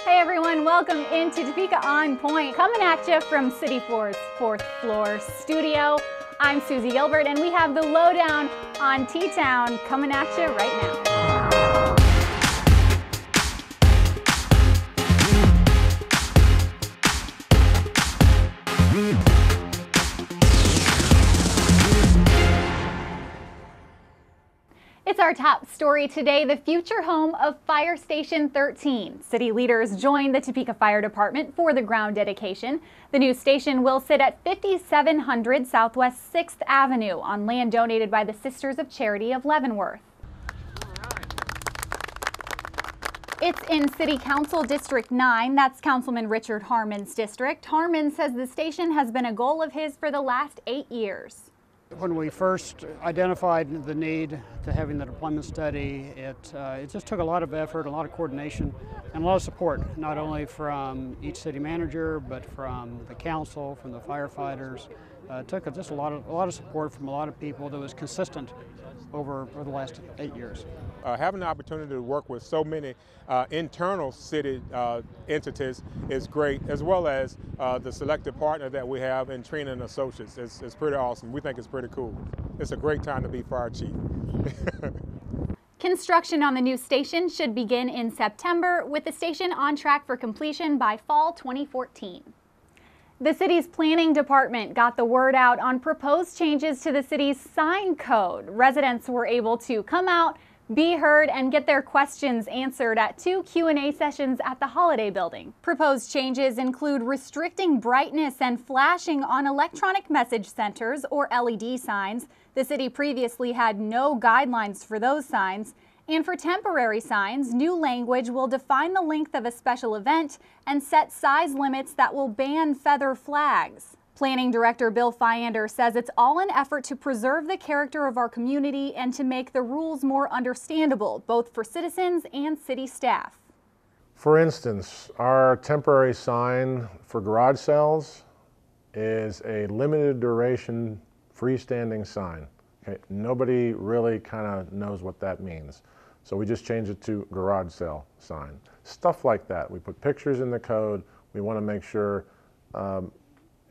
Hey everyone, welcome into Topeka On Point, coming at you from City 4's 4th floor studio. I'm Susie Gilbert, and we have the lowdown on T-Town coming at you right now. It's our top story today, the future home of Fire Station 13. City leaders joined the Topeka Fire Department for the ground dedication. The new station will sit at 5700 Southwest 6th Avenue on land donated by the Sisters of Charity of Leavenworth. It's in City Council District 9. That's Councilman Richard Harmon's district. Harmon says the station has been a goal of his for the last 8 years. When we first identified the need to having the deployment study, it just took a lot of effort, a lot of coordination, and a lot of support, not only from each city manager, but from the council, from the firefighters. It took just a lot of support from a lot of people that was consistent over the last 8 years. Having the opportunity to work with so many internal city entities is great, as well as the selected partner that we have in Trina and Associates. It's pretty awesome. We think it's pretty cool. It's a great time to be fire chief. Construction on the new station should begin in September, with the station on track for completion by fall 2014. The city's planning department got the word out on proposed changes to the city's sign code. Residents were able to come out, be heard, and get their questions answered at 2 Q&A sessions at the Holiday Building. Proposed changes include restricting brightness and flashing on electronic message centers or LED signs. The city previously had no guidelines for those signs. And for temporary signs, new language will define the length of a special event and set size limits that will ban feather flags. Planning Director Bill Fyander says it's all an effort to preserve the character of our community and to make the rules more understandable, both for citizens and city staff. For instance, our temporary sign for garage sales is a limited duration freestanding sign. Okay? Nobody really kind of knows what that means. So we just changed it to garage sale sign. Stuff like that. We put pictures in the code. We want to make sure,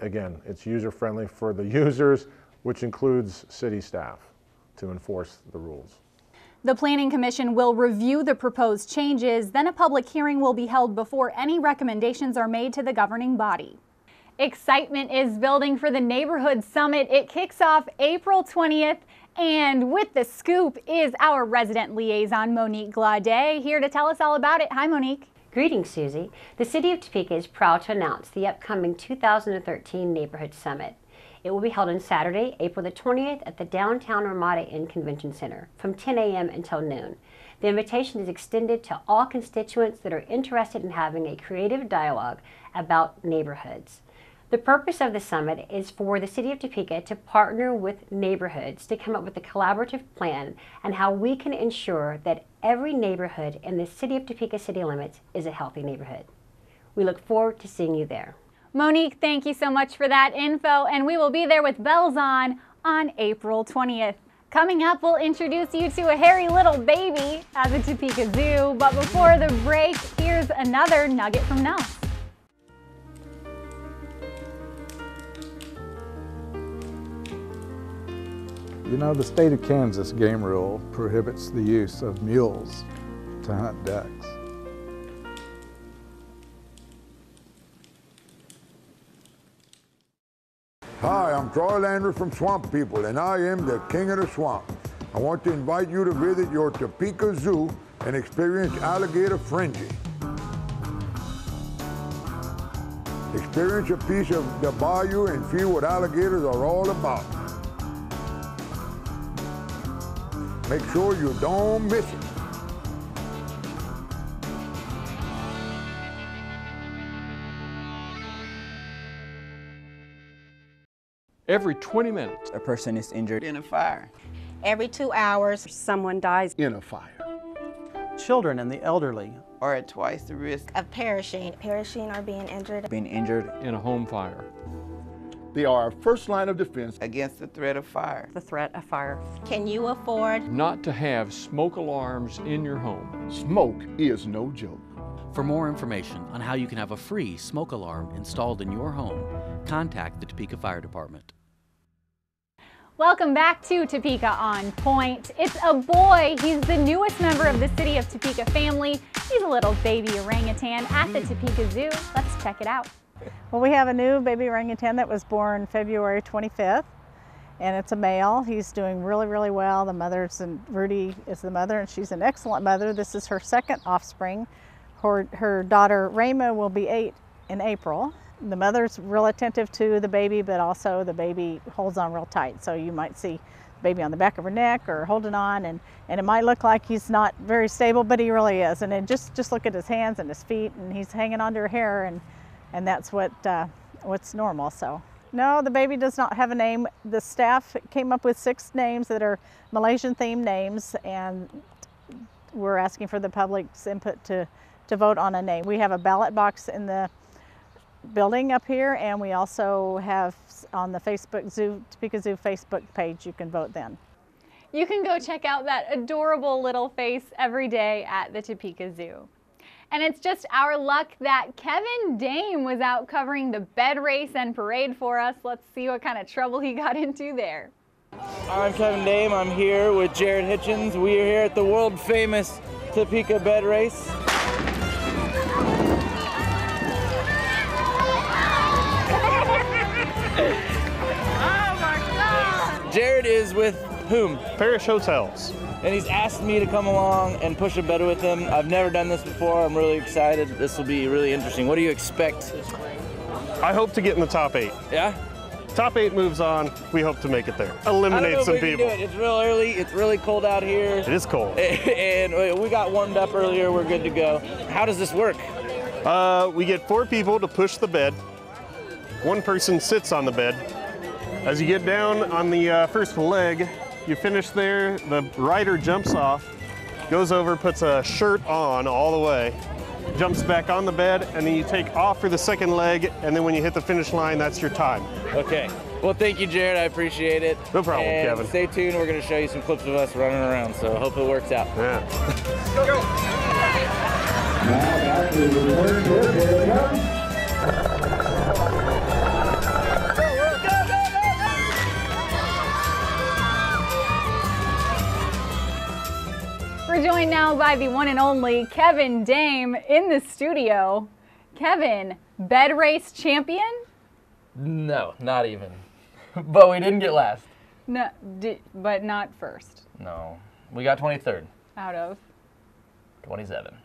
again, it's user-friendly for the users, which includes city staff, to enforce the rules. The Planning Commission will review the proposed changes, then a public hearing will be held before any recommendations are made to the governing body. Excitement is building for the Neighborhood Summit. It kicks off April 20th. And with the scoop is our resident liaison, Monique Glaudet, here to tell us all about it. Hi, Monique. Greetings, Susie. The City of Topeka is proud to announce the upcoming 2013 Neighborhood Summit. It will be held on Saturday, April the 20th at the Downtown Ramada Inn Convention Center from 10 a.m. until noon. The invitation is extended to all constituents that are interested in having a creative dialogue about neighborhoods. The purpose of the summit is for the City of Topeka to partner with neighborhoods to come up with a collaborative plan and how we can ensure that every neighborhood in the City of Topeka city limits is a healthy neighborhood. We look forward to seeing you there. Monique, thank you so much for that info, and we will be there with bells on April 20th. Coming up, we'll introduce you to a hairy little baby at the Topeka Zoo, but before the break, here's another nugget from Nels. You know, the state of Kansas game rule prohibits the use of mules to hunt ducks. Hi, I'm Troy Landry from Swamp People, and I am the king of the swamp. I want to invite you to visit your Topeka Zoo and experience alligator frenzy. Experience a piece of the bayou and feel what alligators are all about. Make sure you don't miss it. Every 20 minutes, a person is injured in a fire. Every 2 hours, someone dies in a fire. Children and the elderly are at twice the risk of perishing or being injured in a home fire. They are our first line of defense against the threat of fire. The threat of fire. Can you afford not to have smoke alarms in your home? Smoke is no joke. For more information on how you can have a free smoke alarm installed in your home, contact the Topeka Fire Department. Welcome back to Topeka On Point. It's a boy. He's the newest member of the City of Topeka family. He's a little baby orangutan at the Topeka Zoo. Let's check it out. Well, we have a new baby orangutan that was born February 25th, and it's a male. He's doing really, really well. The mother's, and Rudy is the mother, and she's an excellent mother. This is her second offspring. Her daughter Rayma will be 8 in April. The mother's real attentive to the baby, but also the baby holds on real tight. So you might see the baby on the back of her neck or holding on, and it might look like he's not very stable, but he really is. And it just look at his hands and his feet, and he's hanging onto her hair, and that's what's normal. So no, the baby does not have a name. The staff came up with 6 names that are Malaysian themed names, and we're asking for the public's input to vote on a name. We have a ballot box in the building up here, and we also have on the Topeka Zoo Facebook page. You can vote then. You can go check out that adorable little face every day at the Topeka Zoo. And it's just our luck that Kevin Dame was out covering the bed race and parade for us. Let's see what kind of trouble he got into there. I'm Kevin Dame. I'm here with Jared Hitchens. We are here at the world famous Topeka bed race. Oh my God! Jared is with whom? Parish Hotels. And he's asked me to come along and push a bed with him. I've never done this before. I'm really excited. This will be really interesting. What do you expect? I hope to get in the top 8. Yeah? Top 8 moves on. We hope to make it there. Eliminate some people. It's real early. It's really cold out here. It is cold. And we got warmed up earlier. We're good to go. How does this work? We get 4 people to push the bed. 1 person sits on the bed. As you get down on the first leg, you finish there, the rider jumps off, goes over, puts a shirt on all the way, jumps back on the bed, and then you take off for the second leg, and then when you hit the finish line, that's your time. Okay. Well, thank you, Jared. I appreciate it. No problem, and Kevin. Stay tuned. We're going to show you some clips of us running around, so I hope it works out. Yeah. Go. Now back to the return trip. Here it comes. We're joined now by the one and only Kevin Dame in the studio. Kevin, bed race champion? No, not even. But we didn't get last. No, but not first. No, we got 23rd. Out of? 27.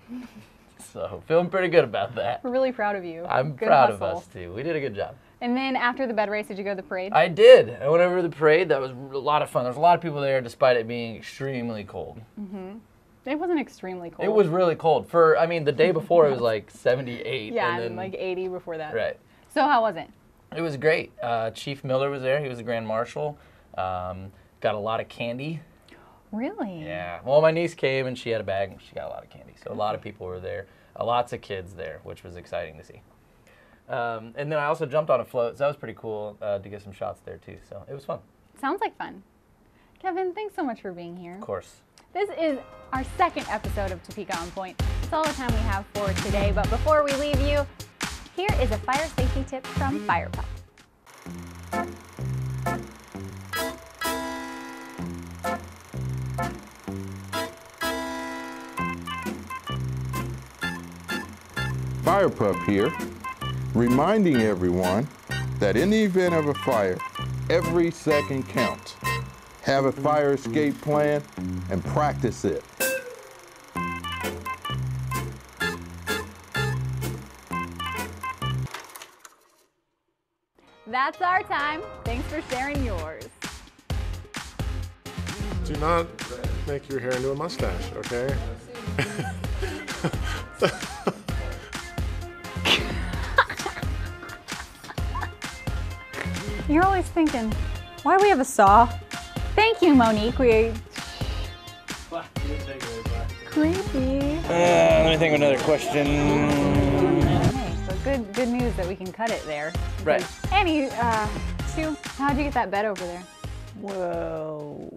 So feeling pretty good about that. We're really proud of you. I'm Good proud hustle. of us too. We did a good job. And then after the bed race, did you go to the parade? I did. I went over to the parade. That was a lot of fun. There was a lot of people there despite it being extremely cold. Mm-hmm. It wasn't extremely cold. It was really cold. The day before it was like 78. Yeah, and then, like 80 before that. Right. So how was it? It was great. Chief Miller was there. He was the Grand Marshal. Got a lot of candy. Really? Yeah. Well, my niece came and she had a bag and she got a lot of candy. So a lot of people were there. Lots of kids there, which was exciting to see. And then I also jumped on a float, so that was pretty cool to get some shots there too. So it was fun. Sounds like fun. Kevin, thanks so much for being here. Of course. This is our second episode of Topeka On Point. That's all the time we have for today, but before we leave you, here is a fire safety tip from Fire Pup. Fire Pup here, reminding everyone that in the event of a fire, every second counts. Have a fire escape plan and practice it. That's our time. Thanks for sharing yours. Do not make your hair into a mustache, okay? You're always thinking, why do we have a saw? Thank you, Monique. Creepy. Let me think of another question. Okay, so good news that we can cut it there. Right. Stu, how'd you get that bed over there? Well,